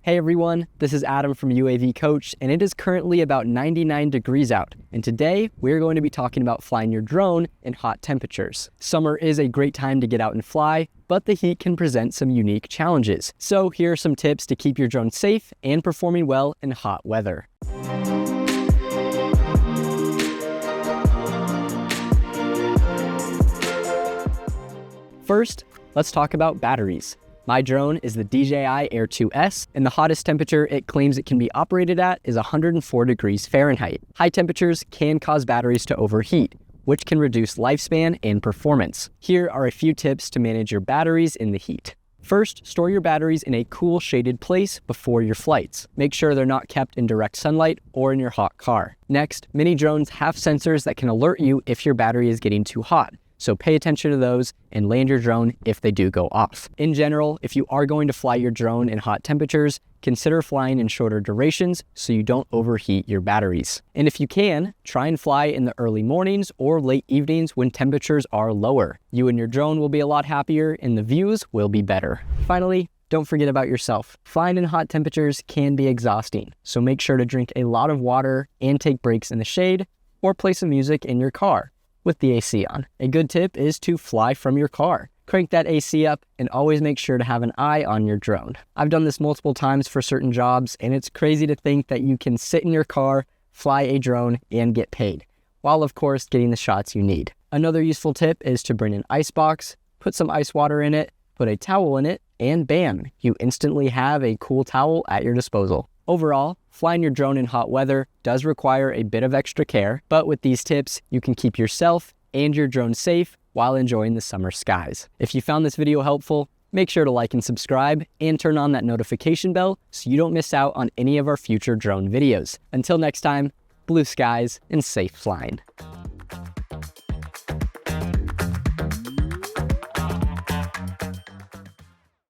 Hey everyone, this is Adam from UAV Coach, and it is currently about 99 degrees out. And today, we're going to be talking about flying your drone in hot temperatures. Summer is a great time to get out and fly, but the heat can present some unique challenges. So here are some tips to keep your drone safe and performing well in hot weather. First, let's talk about batteries. My drone is the DJI Air 2S, and the hottest temperature it claims it can be operated at is 104 degrees Fahrenheit. High temperatures can cause batteries to overheat, which can reduce lifespan and performance. Here are a few tips to manage your batteries in the heat. First, store your batteries in a cool, shaded place before your flights. Make sure they're not kept in direct sunlight or in your hot car. Next, many drones have sensors that can alert you if your battery is getting too hot. So pay attention to those and land your drone if they do go off. In general, if you are going to fly your drone in hot temperatures, consider flying in shorter durations so you don't overheat your batteries. And if you can, try and fly in the early mornings or late evenings when temperatures are lower. You and your drone will be a lot happier and the views will be better. Finally, don't forget about yourself. Flying in hot temperatures can be exhausting, so make sure to drink a lot of water and take breaks in the shade or play some music in your car with the AC on. A good tip is to fly from your car. Crank that AC up and always make sure to have an eye on your drone. I've done this multiple times for certain jobs, and it's crazy to think that you can sit in your car, fly a drone, and get paid, while of course getting the shots you need. Another useful tip is to bring an ice box, put some ice water in it, put a towel in it, and bam, you instantly have a cool towel at your disposal. Overall, flying your drone in hot weather does require a bit of extra care, but with these tips, you can keep yourself and your drone safe while enjoying the summer skies. If you found this video helpful, make sure to like and subscribe and turn on that notification bell so you don't miss out on any of our future drone videos. Until next time, blue skies and safe flying.